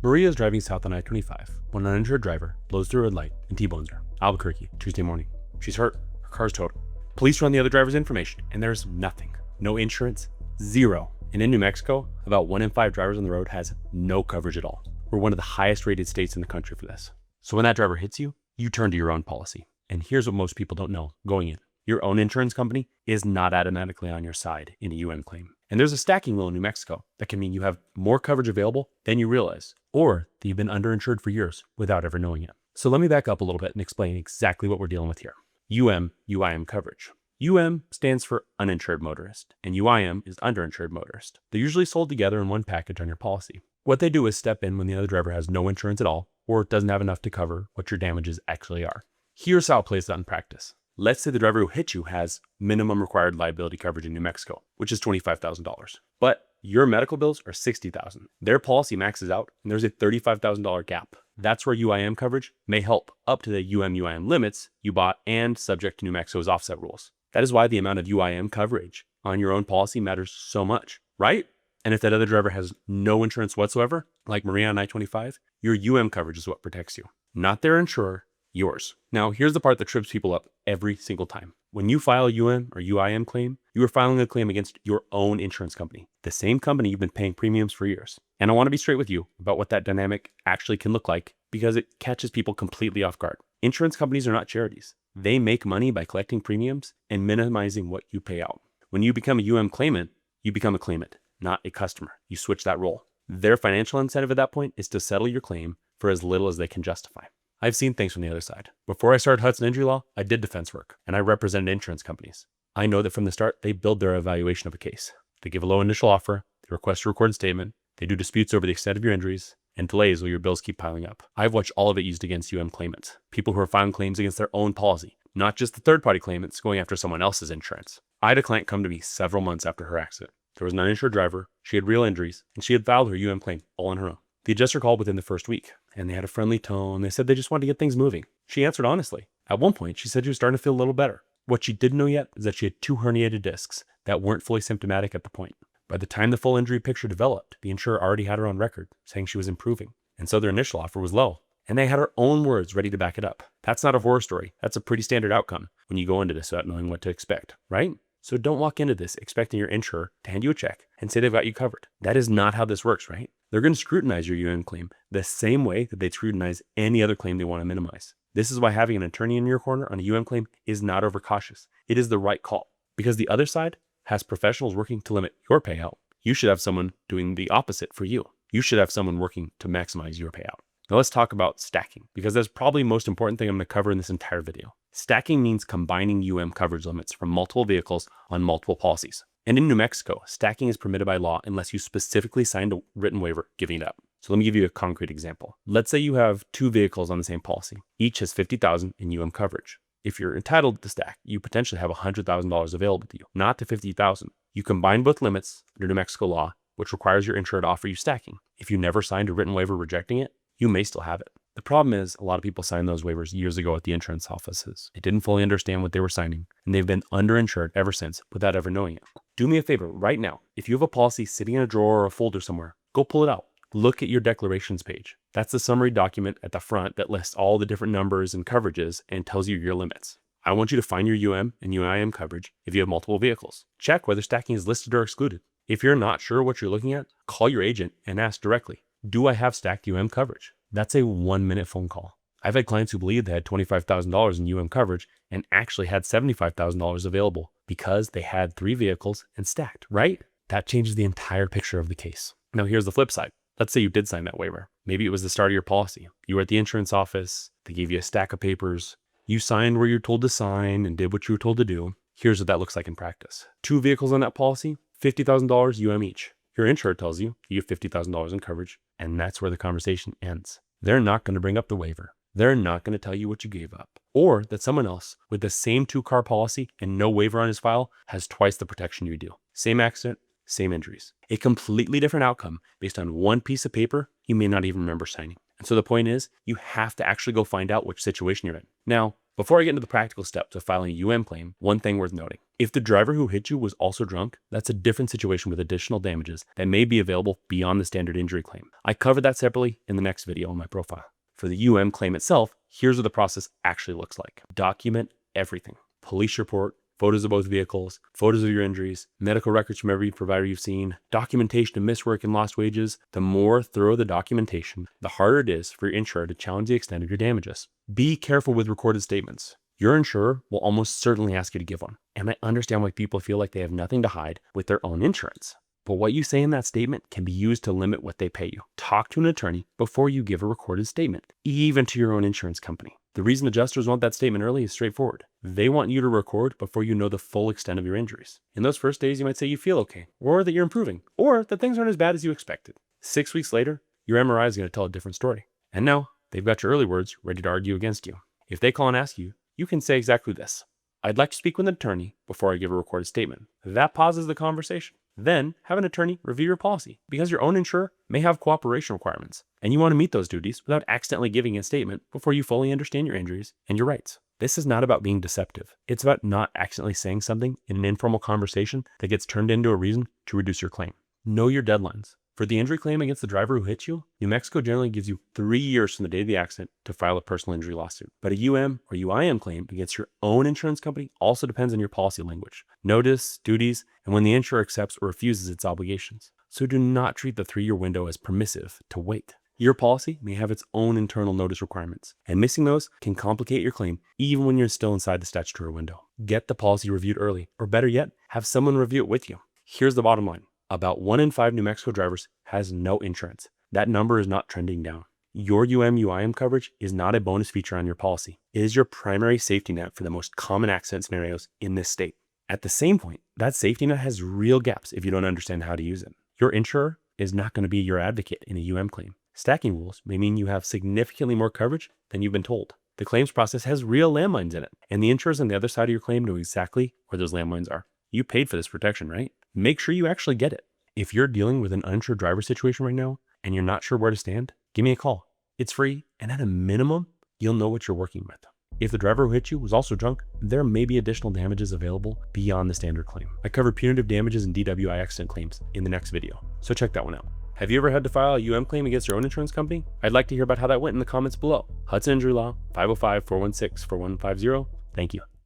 Maria is driving south on I-25 when an uninsured driver blows through a red light and T-bones her. Albuquerque, Tuesday morning. She's hurt. Her car's totaled. Police run the other driver's information, and there's nothing. No insurance. Zero. And in New Mexico, about 1 in 5 drivers on the road has no coverage at all. We're one of the highest rated states in the country for this. So when that driver hits you, you turn to your own policy. And here's what most people don't know going in. Your own insurance company is not automatically on your side in a UM claim. And there's a stacking rule in New Mexico that can mean you have more coverage available than you realize, or that you've been underinsured for years without ever knowing it. So let me back up a little bit and explain exactly what we're dealing with here. UIM coverage. UM stands for uninsured motorist, and UIM is underinsured motorist. They're usually sold together in one package on your policy. What they do is step in when the other driver has no insurance at all, or doesn't have enough to cover what your damages actually are. Here's how it plays out in practice. Let's say the driver who hit you has minimum required liability coverage in New Mexico, which is $25,000. But your medical bills are $60,000. Their policy maxes out, and there's a $35,000 gap. That's where UIM coverage may help up to the UIM limits you bought and subject to New Mexico's offset rules. That is why the amount of UIM coverage on your own policy matters so much, right? And if that other driver has no insurance whatsoever, like Maria on I-25, your UM coverage is what protects you, not their insurer, yours. Now, here's the part that trips people up every single time. When you file a UM or UIM claim, you are filing a claim against your own insurance company, the same company you've been paying premiums for years. And I want to be straight with you about what that dynamic actually can look like because it catches people completely off guard. Insurance companies are not charities. They make money by collecting premiums and minimizing what you pay out. When you become a UM claimant, you become a claimant, not a customer. You switch that role. Their financial incentive at that point is to settle your claim for as little as they can justify. I've seen things from the other side. Before I started Hudson Injury Law, I did defense work, and I represented insurance companies. I know that from the start, they build their evaluation of a case. They give a low initial offer, they request a recorded statement, they do disputes over the extent of your injuries, and delays while your bills keep piling up. I've watched all of it used against UM claimants, people who are filing claims against their own policy, not just the third-party claimants going after someone else's insurance. I had a client come to me several months after her accident. There was an uninsured driver, she had real injuries, and she had filed her UM claim all on her own. The adjuster called within the first week, and they had a friendly tone. They said they just wanted to get things moving. She answered honestly. At one point, she said she was starting to feel a little better. What she didn't know yet is that she had 2 herniated discs that weren't fully symptomatic at the point. By the time the full injury picture developed, the insurer already had her on record, saying she was improving. And so their initial offer was low. And they had her own words ready to back it up. That's not a horror story. That's a pretty standard outcome when you go into this without knowing what to expect, right? So don't walk into this expecting your insurer to hand you a check and say they've got you covered. That is not how this works, right? They're going to scrutinize your UM claim the same way that they'd scrutinize any other claim they want to minimize. This is why having an attorney in your corner on a UM claim is not overcautious. It is the right call because the other side has professionals working to limit your payout. You should have someone doing the opposite for you. You should have someone working to maximize your payout. Now let's talk about stacking because that's probably the most important thing I'm going to cover in this entire video. Stacking means combining UM coverage limits from multiple vehicles on multiple policies. And in New Mexico, stacking is permitted by law unless you specifically signed a written waiver giving it up. So let me give you a concrete example. Let's say you have 2 vehicles on the same policy. Each has $50,000 in UM coverage. If you're entitled to stack, you potentially have $100,000 available to you, not to $50,000. You combine both limits under New Mexico law, which requires your insurer to offer you stacking. If you never signed a written waiver rejecting it, you may still have it. The problem is a lot of people signed those waivers years ago at the insurance offices. They didn't fully understand what they were signing, and they've been underinsured ever since without ever knowing it. Do me a favor right now. If you have a policy sitting in a drawer or a folder somewhere, go pull it out. Look at your declarations page. That's the summary document at the front that lists all the different numbers and coverages and tells you your limits. I want you to find your UM and UIM coverage if you have multiple vehicles. Check whether stacking is listed or excluded. If you're not sure what you're looking at, call your agent and ask directly, do I have stacked UM coverage? That's a 1-minute phone call. I've had clients who believed they had $25,000 in UM coverage and actually had $75,000 available because they had 3 vehicles and stacked, right? That changes the entire picture of the case. Now here's the flip side. Let's say you did sign that waiver. Maybe it was the start of your policy. You were at the insurance office. They gave you a stack of papers. You signed where you're told to sign and did what you were told to do. Here's what that looks like in practice. 2 vehicles on that policy, $50,000 UM each. Your insurer tells you you have $50,000 in coverage, and that's where the conversation ends. They're not going to bring up the waiver. They're not going to tell you what you gave up, or that someone else with the same 2-car policy and no waiver on his file has twice the protection you do. Same accident, same injuries. A completely different outcome based on 1 piece of paper you may not even remember signing. And so the point is, you have to actually go find out which situation you're in. Now, Before I get into the practical steps of filing a UM claim, one thing worth noting. If the driver who hit you was also drunk, that's a different situation with additional damages that may be available beyond the standard injury claim. I covered that separately in the next video on my profile. For the UM claim itself, here's what the process actually looks like. Document everything. Police report, photos of both vehicles, photos of your injuries, medical records from every provider you've seen, documentation of missed work and lost wages. The more thorough the documentation, the harder it is for your insurer to challenge the extent of your damages. Be careful with recorded statements. Your insurer will almost certainly ask you to give one. And I understand why people feel like they have nothing to hide with their own insurance. But what you say in that statement can be used to limit what they pay you. Talk to an attorney before you give a recorded statement, even to your own insurance company. The reason adjusters want that statement early is straightforward. They want you to record before you know the full extent of your injuries. In those first days, you might say you feel okay, or that you're improving, or that things aren't as bad as you expected. 6 weeks later, your MRI is going to tell a different story. And now, they've got your early words ready to argue against you. If they call and ask you, you can say exactly this: I'd like to speak with an attorney before I give a recorded statement. That pauses the conversation. Then have an attorney review your policy, because your own insurer may have cooperation requirements, and you want to meet those duties without accidentally giving a statement before you fully understand your injuries and your rights. This is not about being deceptive. It's about not accidentally saying something in an informal conversation that gets turned into a reason to reduce your claim. Know your deadlines. For the injury claim against the driver who hit you, New Mexico generally gives you 3 years from the date of the accident to file a personal injury lawsuit. But a UM or UIM claim against your own insurance company also depends on your policy language, notice, duties, and when the insurer accepts or refuses its obligations. So do not treat the 3-year window as permissive to wait. Your policy may have its own internal notice requirements, and missing those can complicate your claim even when you're still inside the statutory window. Get the policy reviewed early, or better yet, have someone review it with you. Here's the bottom line. About 1 in 5 New Mexico drivers has no insurance. That number is not trending down. Your UIM coverage is not a bonus feature on your policy. It is your primary safety net for the most common accident scenarios in this state. At the same point, that safety net has real gaps if you don't understand how to use it. Your insurer is not going to be your advocate in a UM claim. Stacking rules may mean you have significantly more coverage than you've been told. The claims process has real landmines in it, and the insurers on the other side of your claim know exactly where those landmines are. You paid for this protection, right? Make sure you actually get it. If you're dealing with an uninsured driver situation right now and you're not sure where to stand, give me a call. It's free, and at a minimum, you'll know what you're working with. If the driver who hit you was also drunk, there may be additional damages available beyond the standard claim. I cover punitive damages and DWI accident claims in the next video, so check that one out. Have you ever had to file a UM claim against your own insurance company? I'd like to hear about how that went in the comments below. Hudson Injury Law, 505-416-4150. Thank you.